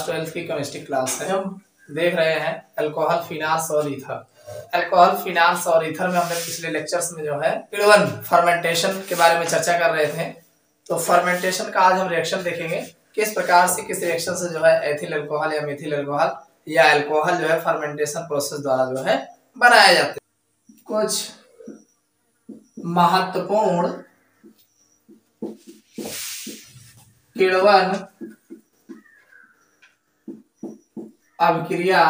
Class 12 की chemistry class है। हम देख रहे हैं अल्कोहल, फिनाल्स और ईथर। अल्कोहल, फिनाल्स और ईथर में हमने पिछले लेक्चर्स में जो है किण्वन फर्मेंटेशन के बारे में चर्चा कर रहे थे। तो फर्मेंटेशन का आज हम रिएक्शन देखेंगे, किस प्रकार से किस रिएक्शन से जो है एथिल अल्कोहल या मेथिल अल्कोहल या अल्कोहल जो है फर्मेंटेशन प्रोसेस द्वारा जो है बनाया जाता है। कुछ महत्वपूर्ण किण्वन अभिक्रिया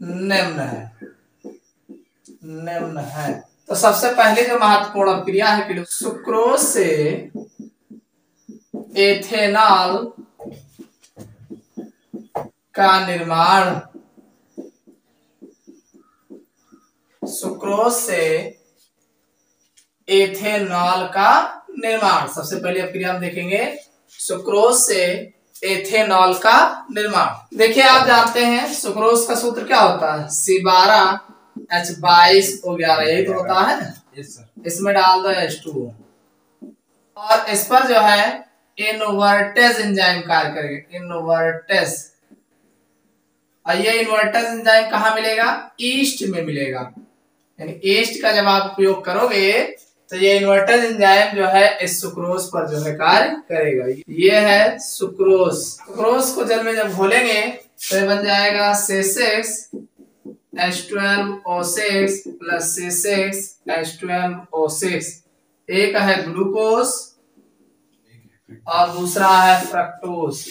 निम्न है। तो सबसे पहले जो महत्वपूर्ण अभिक्रिया है सुक्रोज से एथेनॉल का निर्माण। सुक्रोज से एथेनॉल का निर्माण, सबसे पहले अभिक्रिया हम देखेंगे सुक्रोज से एथेनॉल का निर्माण। देखिए, आप जानते हैं सुक्रोज का सूत्र क्या होता है, C12H22O11, यही तो होता है ना। इसमें डाल दो H2O और इस पर जो है इनवर्टेज एंजाइम कार्य करेगा। इनवर्टेज, और ये इनवर्टेज एंजाइम कहाँ मिलेगा, ईस्ट में मिलेगा। यानी ईस्ट का जब आप उपयोग करोगे तो ये इन्वर्टेज एंजाइम जो है इस सुक्रोज पर जो है कार्य करेगा। ये है सुक्रोज। सुक्रोज को जल में जब घोलेंगे तो ये बन जाएगा C6H12O6 प्लस C6H12O6। एक है ग्लूकोज और दूसरा है फ्रक्टोज।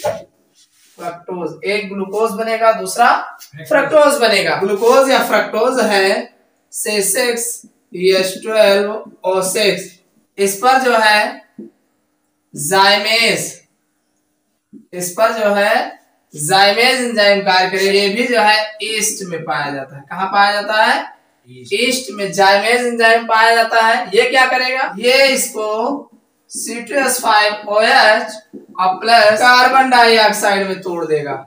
फ्रक्टोज, एक ग्लूकोज बनेगा, दूसरा फ्रक्टोज बनेगा। ग्लूकोज या फ्रक्टोज है C6H12O6। इस पर जो है जाइमेज, इस पर जो है जाइमेज एंजाइम कार्य करेगा। ये भी जो है ईस्ट में पाया जाता है। कहाँ पाया जाता है, ईस्ट में जाइमेज एंजाइम पाया जाता है। ये क्या करेगा, ये इसको C2H5OH और प्लस कार्बन डाइऑक्साइड में तोड़ देगा।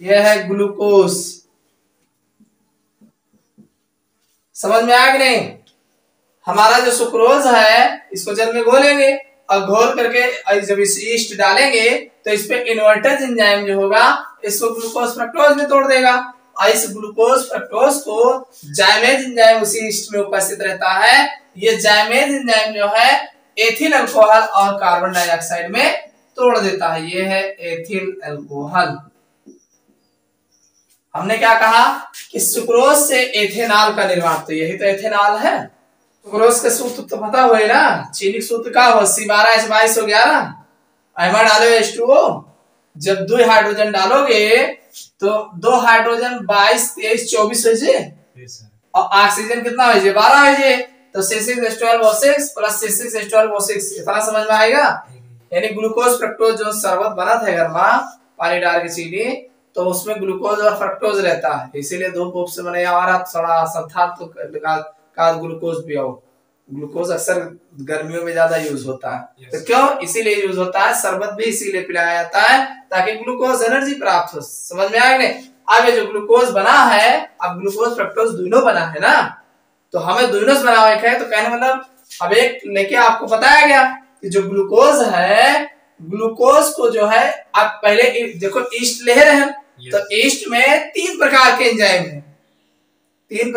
यह है ग्लूकोज। समझ में आया कि नहीं। हमारा जो सुक्रोज है इसको जल में घोलेंगे और घोल करके जब इस ईस्ट डालेंगे तो इस पे इन्वर्टेज एंजाइम जो होगा इसको ग्लूकोज फ्रक्टोज में तोड़ देगा और इस ग्लूकोज फ्रक्टोज को जाइमेज एंजाइम उसी ईस्ट में उपस्थित रहता है। ये जाइमेज एंजाइम जो है एथिल अल्कोहल और कार्बन डाइऑक्साइड में तोड़ देता है। ये है एथिल अल्कोहल। हमने क्या कहा कि सुक्रोज से एथेनॉल का निर्माण, तो यही तो एथेनॉल है। सुक्रोज का सूत्र तो पता हुआ ना, चीनी सूत्र का हो C12H22O11। अहमद डालो H2O। जब 2 हाइड्रोजन डालोगे तो 2 हाइड्रोजन 22, 23, 24 हो जाए और ऑक्सीजन कितना हो जाए, 12 हो जाए। तो C6H12O6 प्लस C6H12O6, इतना समझ में आएगा। यानी ग्लूकोज फ्रक्टोज जो शरबत बना था घर में पानी डाल के चीनी, तो उसमें ग्लूकोज और फ्रक्टोज रहता है, इसीलिए दो कोप से बने हमारा थोड़ा संथा तो का ग्लूकोज पियो। ग्लूकोज अक्सर गर्मियों में ज्यादा यूज होता है। तो क्यों, इसीलिए यूज होता है। शरबत भी इसीलिए पिलाया जाता है ताकि ग्लूकोज एनर्जी प्राप्त हो। समझ में आया नहीं। अब ये जो ग्लूकोज बना है, अब ग्लूकोज फ्रक्टोज दोनों बना है ना, तो हमें दोनों से बना हुआ है। तो कहने मतलब अब एक लेके आपको बताया गया कि जो ग्लूकोज है, ग्लूकोज को जो है आप पहले देखो ईस्ट ले रहे हैं। तो ईस्ट में 3 प्रकार के एंजाइम हैं। 3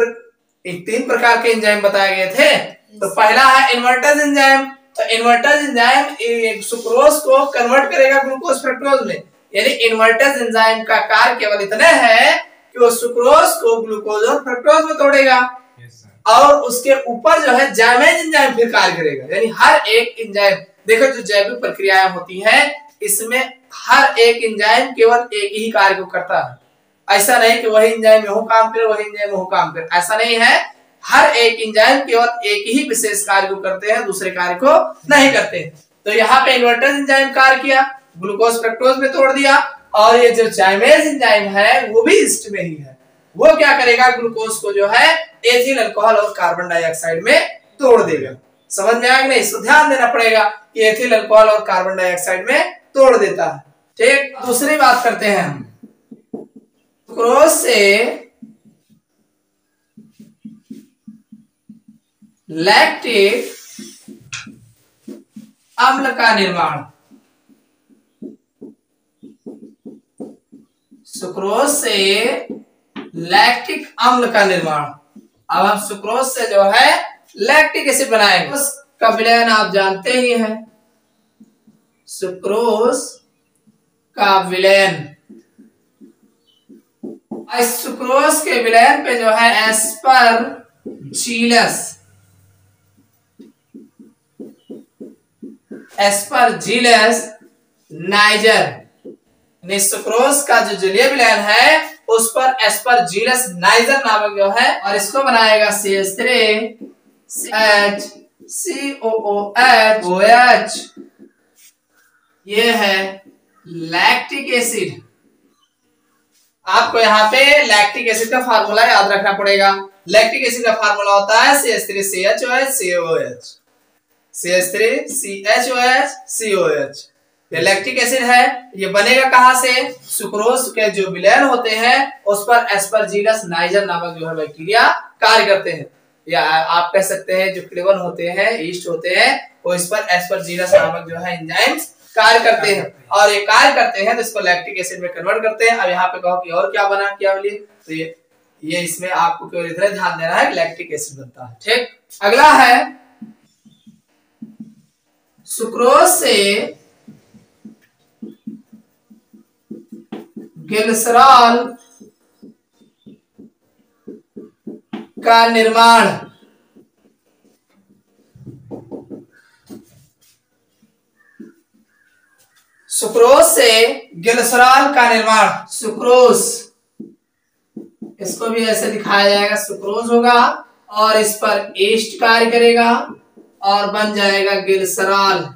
प्रकार के एंजाइम बताए गए थे। तो पहला है इन्वर्टेज एंजाइम। तो इन्वर्टेज एंजाइम सुक्रोज को कन्वर्ट करेगा ग्लूकोज फ्रक्टोज में। यानी इन्वर्टेज एंजाइम का कार्य केवल इतना है कि वो सुक्रोज को ग्लूकोज और फ्रक्टोज में तोड़ेगा और उसके ऊपर जो है जाइमेज एंजाइम फिर कार्य करेगा। यानी हर एक एंजाइम, देखो जो जैविक प्रक्रियाएं होती हैं इसमें हर एक एंजाइम केवल एक ही कार्य को करता है। ऐसा नहीं कि वही एंजाइम यहू काम करे, वही एंजाइम वहू काम करे, ऐसा नहीं है। हर एक एंजाइम केवल एक ही विशेष कार्य को करते हैं, दूसरे कार्य को नहीं करते। तो यहाँ पे इन्वर्टेज एंजाइम कार्य किया, ग्लूकोज फ्रक्टोज में तोड़ दिया, और ये जो जाइमेज एंजाइम है वो भी ईस्ट में ही है। वो क्या करेगा, ग्लूकोज को जो है एथिल अल्कोहल और कार्बन डाइऑक्साइड में तोड़ देगा। समझ में आया नहीं। इसको ध्यान देना पड़ेगा कि एथिल अल्कोहल और कार्बन डाइऑक्साइड में तोड़ देता है। ठीक, दूसरी बात करते हैं हम। सुक्रोज से लैक्टिक अम्ल का निर्माण, सुक्रोज से लैक्टिक अम्ल का निर्माण। अब हम सुक्रोज से जो है लैक्टिक एसिड बनाएंगे। उसका विलयन आप जानते ही हैं, सुक्रोज का विलयन। इस सुक्रोज के विलयन पे जो है एस्परजिलस नाइजर, सुक्रोज का जो जलीय विलयन है उस पर एस्परजिलस नाइजर नामक जो है, और इसको बनाएगा CH3COOH। ये है लैक्टिक एसिड। आपको यहाँ पे लैक्टिक एसिड का फार्मूला याद रखना पड़ेगा। लैक्टिक एसिड का फार्मूला होता है CH3CHOH, CH3CHOH। ये लैक्टिक एसिड है। ये बनेगा कहां से? सुक्रोज के जो विलयन होते हैं उस पर एस्परजिलस नाइजर नामक जो है बैक्टीरिया कार्य करते हैं, या आप कह सकते हैं जो किण्वन होते हैं, ईस्ट होते हैं, वो इस पर एस्परजिलस नामक जो है एंजाइम्स कार्य करते हैं, और ये कार्य करते हैं तो इसको लैक्टिक एसिड में कन्वर्ट करते हैं। अब यहाँ पे कहो कि और क्या बना, क्या बोलिए, तो ये इसमें आपको केवल इतना ध्यान देना है, लैक्टिक एसिड बनता है। ठीक, अगला है सुक्रोज से ग्लिसरॉल का निर्माण। सुक्रोज से ग्लिसरॉल का निर्माण। सुक्रोज, इसको भी ऐसे दिखाया जाएगा, सुक्रोज होगा और इस पर ईस्ट कार्य करेगा और बन जाएगा ग्लिसरॉल।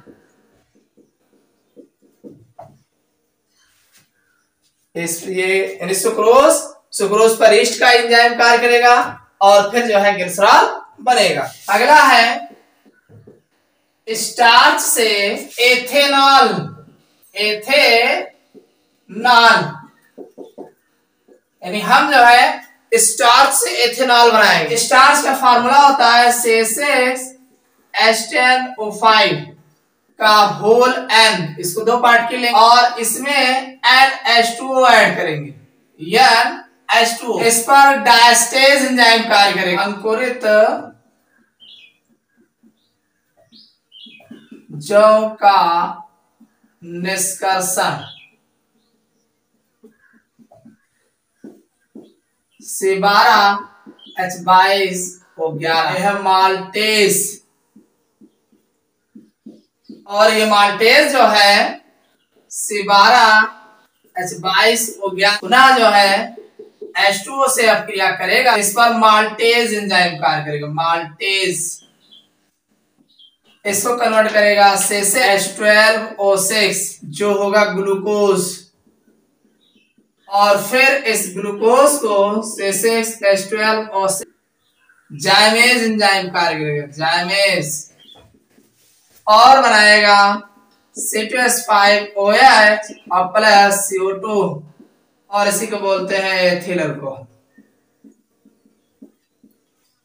सुक्रोज पर ईस्ट का एंजाइम कार्य करेगा और फिर जो है ग्लिसरॉल बनेगा। अगला है स्टार्च से एथेनॉल। यानी हम जो है स्टार्च से एथेनॉल बनाएंगे। स्टार्च का फार्मूला होता है C6H10O5 का होल N, इसको दो पार्ट के लेंगे और इसमें NH2O ऐड करेंगे, NH2O। इस पर डायस्टेज एंजाइम कार्य करेगा। अंकुरित जौ का निष्कर्षण, C12H22O11, यह माल्टेज, और ये माल्टेज जो है C12H22O11 पुनः जो है H2O से अपक्रिया करेगा, इस पर माल्टेज एंजाइम कार्य करेगा। माल्टेज इसको कन्वर्ट करेगा C6H12O6 जो होगा ग्लूकोज, और फिर इस ग्लूकोज को C6H12O6 जाइमेज एंजाइम कार्य करेगा, जाइमेज, और बनाएगा C2H5OH और प्लस CO2, और इसी को बोलते हैं एथिल अल्कोहल,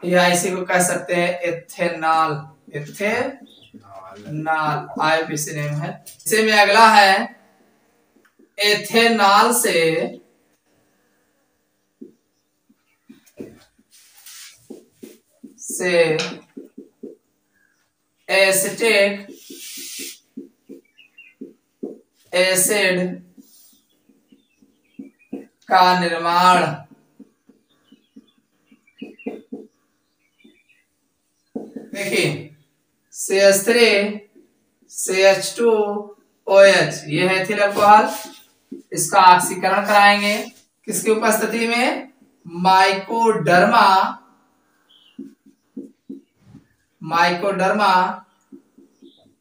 या इसी को कह सकते हैं एथेनॉल। एथेनॉल IUPAC नेम है। इसी में अगला है एथेनॉल से एसिटिक एसिड का निर्माण। देखिए CH3CH2OH ये है एथिल अल्कोहल, इसका ऑक्सीकरण कराएंगे किसकी उपस्थिति में? Mycoderma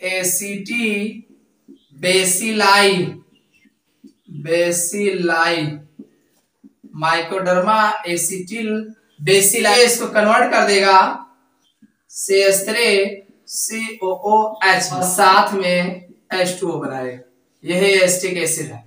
एसिटी bacilli, Mycoderma acetyl bacilli, इसको कन्वर्ट कर देगा CH3COOH और साथ में H2O बनाएगा। यही एसिटिक एसिड है।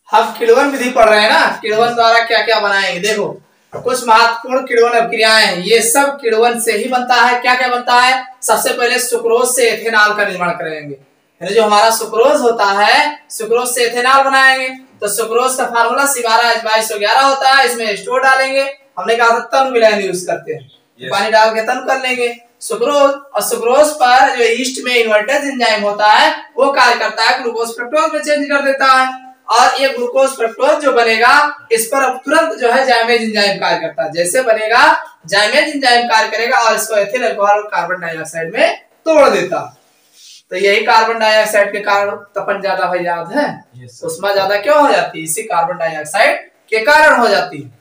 हम किण्वन विधि पढ़ रहे हैं ना, किण्वन द्वारा क्या क्या बनाएंगे। देखो कुछ महत्वपूर्ण किण्वन अभिक्रियाएं, ये सब किण्वन से ही बनता है। क्या क्या बनता है? सबसे पहले सुक्रोज से एथेनॉल का निर्माण करेंगे, जो हमारा सुक्रोज होता है, सुक्रोज से एथेनॉल बनाएंगे तो सुक्रोज का फार्मूला C12H2211 होता है। इसमें H2O डालेंगे, हमने कहा था तन विलयन यूज करते हैं, पानी डाल के तन कर लेंगे सुक्रोज। और सुक्रोज पर जो ईस्ट में इन्वर्टेज एंजाइम होता है वो कार्य करता है, ग्लूकोज फ्रक्टोज में चेंज कर देता है। और ये ग्लूकोज फ्रक्टोज जो बनेगा इस पर अब तुरंत जो है जाइमेज एंजाइम कार्य करता है। जैसे बनेगा जाइमेज एंजाइम कार्य करेगा और इसको एथिल अल्कोहल और कार्बन डाइऑक्साइड में तोड़ देता। तो यही कार्बन डाइऑक्साइड के कारण तपन ज्यादा हो याद है, उष्मा ज्यादा क्यों हो जाती है? इसी कार्बन डाइऑक्साइड के कारण हो जाती है।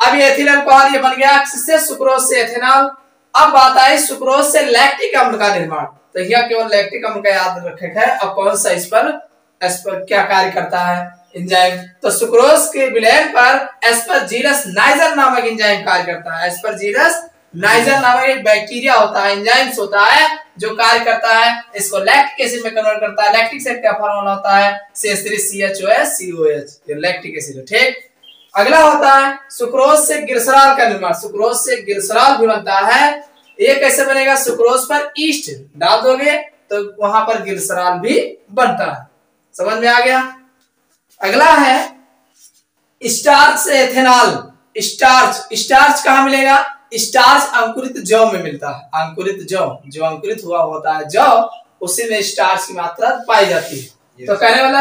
अब ये एथिल अल्कोहल ये बन गया किससे? सुक्रोज से एथेनॉल। अब बात आई सुक्रोज से लैक्टिक अम्ल का निर्माण। तो यह केवल लैक्टिक अम्ल का याद रखेगा है। अब कौन सा इस पर क्या कार्य करता है एंजाइम? तो सुक्रोज के विलयन पर एस्परजिलस नाइजर नामक एंजाइम कार्य करता है। एस्परजिलस नाइजर नामक एक बैक्टीरिया होता है, एंजाइम्स होता है जो कार्य करता है, इसको लैक्टिक एसिड में कन्वर्ट करता है। लैक्टिक एसिड का फॉर्मूला होता है CH3CHOS ये लैक्टिक एसिड। ठीक, अगला होता है सुक्रोज से ग्लिसरॉल का निर्माण। सुक्रोज से ग्लिसरॉल भी बनता है। ये कैसे बनेगा? सुक्रोज पर ईस्ट डाल दोगे तो वहां पर ग्लिसरॉल भी बनता है। समझ में आ गया? अगला है स्टार्च से एथेनॉल। स्टार्च कहां मिलेगा? स्टार्च अंकुरित जौ में मिलता है। अंकुरित जौ, जो अंकुरित हुआ होता है जौ, उसी में स्टार्च की मात्रा पाई जाती है। तो कहने वाला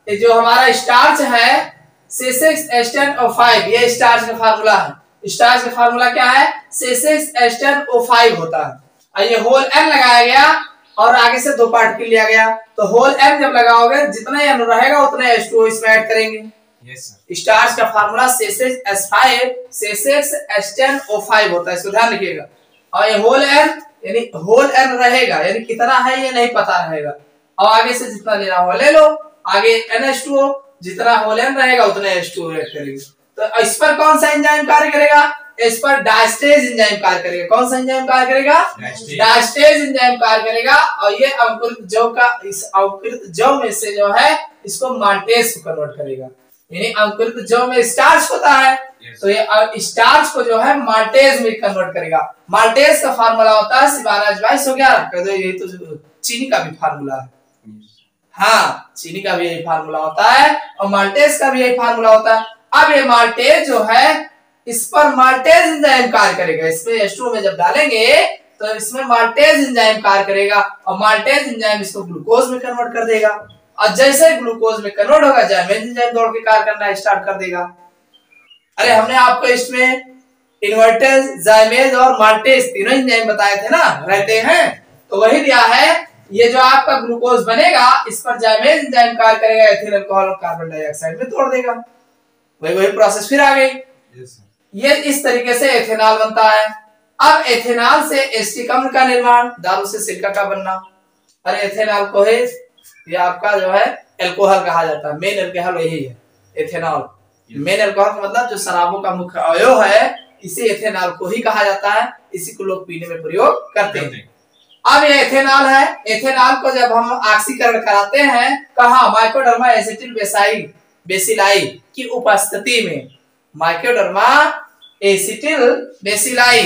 ये जो हमारा स्टार्च है C6H10O5 ये स्टार्च का फार्मूला है। स्टार्च का फार्मूला क्या है? C6H10O5 होता है। और ये होल N लगाया गया और आगे से 2 पार्टिकल लिया गया। तो होल N जब लगाओगे जितना N रहेगा उतना H2O इसमें ऐड करेंगे। स्टार्च का फार्मूला C6H10O5 होता है, इसको ध्यान रखिएगा। और ये होल N यानी होल N रहेगा, यानी कितना है ये नहीं पता रहेगा। और आगे से जितना लेना हो ले लो, आगे NH2O जितना होल N रहेगा उतना H2O ऐड करेंगे। तो इस पर कौन सा एंजाइम कार्य करेगा? इस पर डायस्टेज एंजाइम कार्य करेगा। कौन सा एंजाइम कार्य करेगा? डायस्टेज एंजाइम कार्य करेगा। और ये अंकुरित जौ का, इस अंकुरित जौ में से जो है इसको माल्टेज को कन्वर्ट करेगा। यानी अंकुरित जौ में स्टार्च होता है तो ये स्टार्च को जो है माल्टेज में कन्वर्ट करेगा। माल्टेज का फार्मूला होता है C12H2211। यही तो चीनी का भी फार्मूला है। हाँ, चीनी का भी यही फार्मूला होता है और माल्टेज का भी यही फार्मूला होता है। अब ये माल्टेज जो है इस पर माल्टेज एंजाइम कार्य करेगा। इसमें H2O में जब डालेंगे तो इसमें माल्टेज एंजाइम कार्य करेगा और माल्टेज एंजाइम इसको ग्लूकोज में कन्वर्ट कर देगा। और जैसे ग्लूकोज में कन्वर्ट होगा जाइमेज एंजाइम दौड़ के कार्य करना स्टार्ट कर देगा। अरे हमने आपको इसमें इन्वर्टेज, जाइमेज और माल्टेज तीनों एंजाइम बताए थे ना, रहते हैं। तो वही दिया है, ये जो आपका ग्लूकोज बनेगा इस पर जाइमेज एंजाइम कार्य करेगा, एथिल अल्कोहल और कार्बन डाइऑक्साइड में तोड़ देगा। वही प्रोसेस फिर आ गई। ये इस तरीके से एथेनॉल बनता है। अब एथेनॉल से एसिटिक अम्ल का निर्माण, दारू से सिरका का बनना। अरे एथेनॉल को है ये आपका जो है अल्कोहल कहा जाता है। मेन अल्कोहल यही है एथेनॉल। मेन अल्कोहल का मतलब जो शराबों का मुख्य अवयव है इसे एथेनॉल को ही कहा जाता है। इसी को लोग पीने में प्रयोग करते हैं। अब ये एथेनॉल है। एथेनॉल को जब हम ऑक्सीकरण कराते हैं कहा? माइकोडर्मा एसिटिल बेसिलाई की उपस्थिति में। माइकोडर्मा एसिटिल बेसिलाई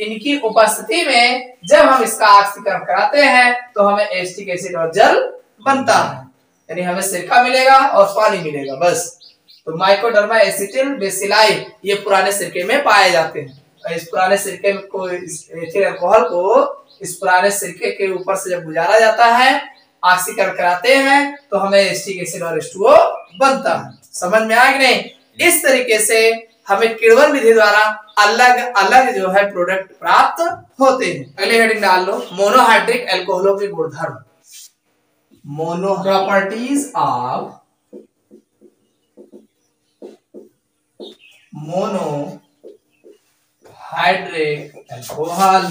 इनकी उपस्थिति में जब हम इसका ऑक्सीकरण कराते हैं तो हमें एसिटिक एसिड और जल बनता है। यानी हमें सिरका मिलेगा और पानी मिलेगा बस। तो माइकोडर्मा एसिटिल बेसिलाई ये पुराने सिरके में पाए जाते हैं। और इस पुराने सिरके को, एथिल अल्कोहल को इस पुराने सिरके के ऊपर से जब गुजारा जाता है, ऑक्सीकरण कराते हैं तो हमें एसिटिक एसिड और H2O बनता है। समझ में आया कि नहीं? इस तरीके से हमें किण्वन विधि द्वारा अलग अलग जो है प्रोडक्ट प्राप्त होते हैं। अगले हेडिंग डाल लो, मोनोहाइड्रिक अल्कोहलों के गुणधर्म। Mono properties of monohydric alcohol.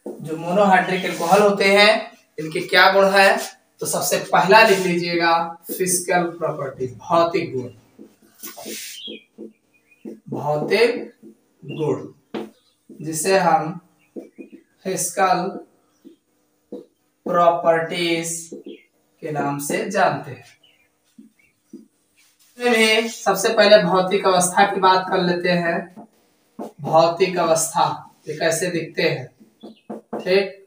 जो मोनोहाइड्रिक अल्कोहल होते हैं इनके क्या गुण है? तो सबसे पहला लिख लीजिएगा फिजिकल प्रॉपर्टी, भौतिक गुण। भौतिक गुण जिसे हम फिजिकल प्रॉपर्टीज के नाम से जानते हैं। सबसे पहले भौतिक अवस्था की बात कर लेते हैं। भौतिक अवस्था ये कैसे दिखते हैं। ठीक,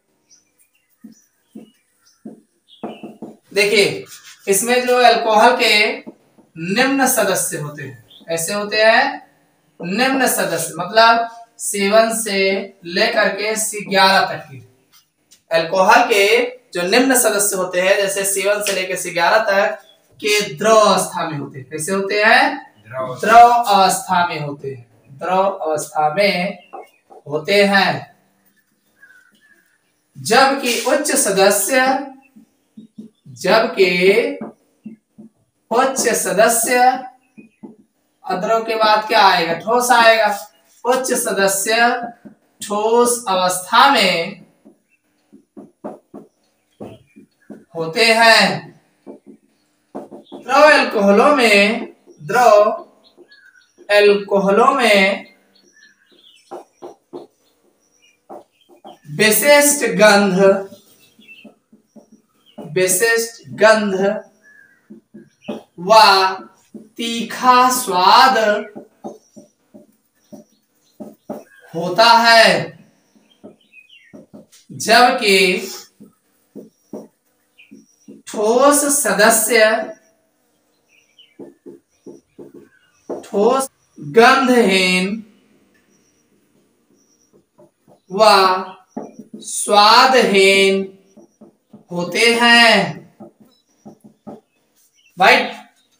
देखिए इसमें जो अल्कोहल के निम्न सदस्य होते हैं, ऐसे होते हैं निम्न सदस्य, मतलब C1 से लेकर के C11 तक के अल्कोहल के जो निम्न सदस्य होते हैं, जैसे C1 से लेकर C11 तक के द्रव अवस्था में होते हैं। कैसे होते हैं? द्रव अवस्था में होते हैं, द्रव अवस्था में होते हैं। जबकि उच्च सदस्य, अद्रव के बाद क्या आएगा? ठोस आएगा। उच्च सदस्य ठोस अवस्था में होते हैं। द्रव अल्कोहलों में विशिष्ट गंध व तीखा स्वाद होता है, जबकि ठोस गंधहीन व स्वादहीन होते हैं। भाई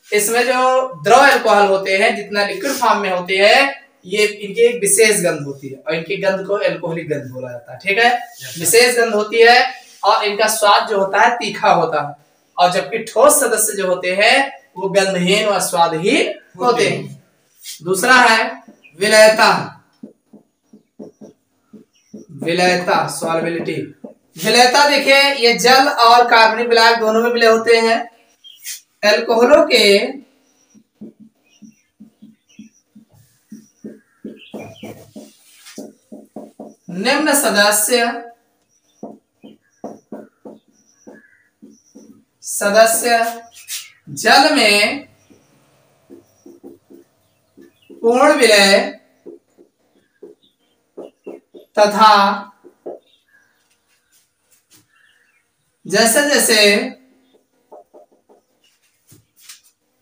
इसमें जो द्रव अल्कोहल होते हैं, जितना लिक्विड फॉर्म में होते हैं, ये इनकी एक विशेष गंध होती है और इनकी गंध को अल्कोहलिक गंध बोला जाता है। ठीक है, विशेष गंध होती है और इनका स्वाद जो होता है तीखा होता है। और जबकि ठोस सदस्य जो होते हैं वो गंधहीन और स्वादहीन होते हैं। दूसरा है विलयता, सॉल्युबिलिटी। विलयता देखिए, ये जल और कार्बनिक विलायक दोनों में विलय होते हैं। अल्कोहलों के निम्न सदस्य जल में पूर्ण विलय तथा जैसे जैसे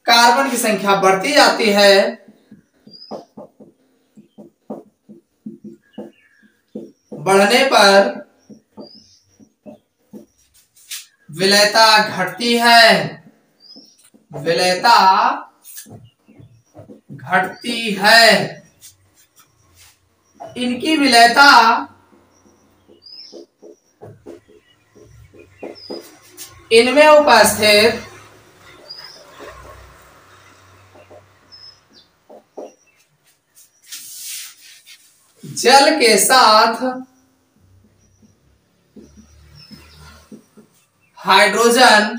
कार्बन की संख्या बढ़ती जाती है, बढ़ने पर विलयता घटती है, इनकी विलयता इनमें उपस्थित जल के साथ हाइड्रोजन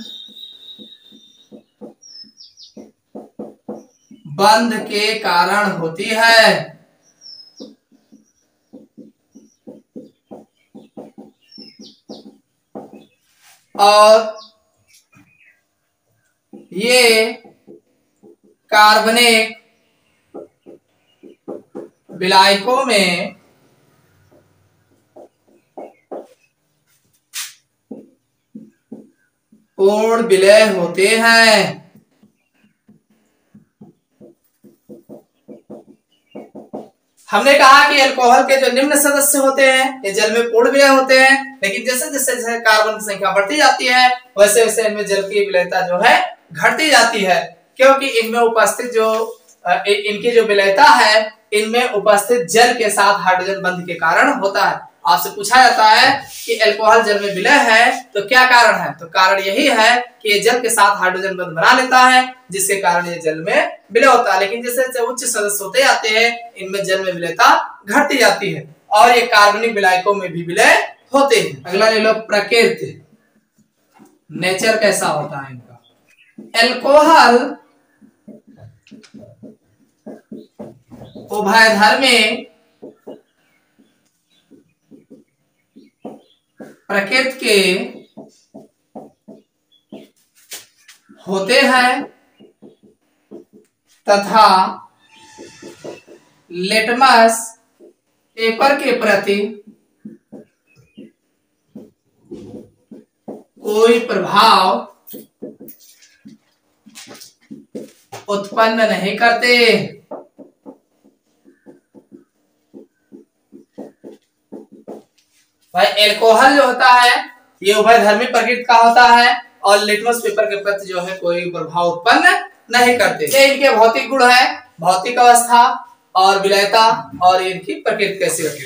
बंध के कारण होती है। और ये कार्बनिक विलायकों में पूर्ण विलय होते हैं। हमने कहा कि अल्कोहल के जो निम्न सदस्य होते हैं ये जल में पूर्ण विलय होते हैं, लेकिन जैसे जैसे कार्बन की संख्या बढ़ती जाती है वैसे वैसे इनमें जल की विलयता जो है घटती जाती है, क्योंकि इनमें उपस्थित जो इनकी जो विलयता है इनमें उपस्थित जल के साथ हाइड्रोजन बंध के कारण होता है। आपसे पूछा जाता है कि अल्कोहल जल में विलय है तो क्या कारण है, तो कारण यही है कि ये जल के साथ हाइड्रोजन बंध बना लेता है जिसके कारण ये जल में विलय होता है। लेकिन जैसे जैसे उच्च सदस्य होते जाते हैं इनमें जल में विलयता घटती जाती है और ये कार्बनिक विलायकों में भी विलय होते हैं। अगला ले लो प्रकृति, नेचर कैसा होता है इनका। अल्कोहल उभयधर्मी प्रकृति के होते हैं तथा लिटमस पेपर के प्रति कोई प्रभाव उत्पन्न नहीं करते। भाई एल्कोहल जो होता है ये उभयधर्मी प्रकृति का होता है और लिटमस पेपर के प्रति जो है कोई प्रभाव उत्पन्न नहीं करते। ये इनके भौतिक गुण है, भौतिक अवस्था और विलयता और इनकी प्रकृति कैसी होती है।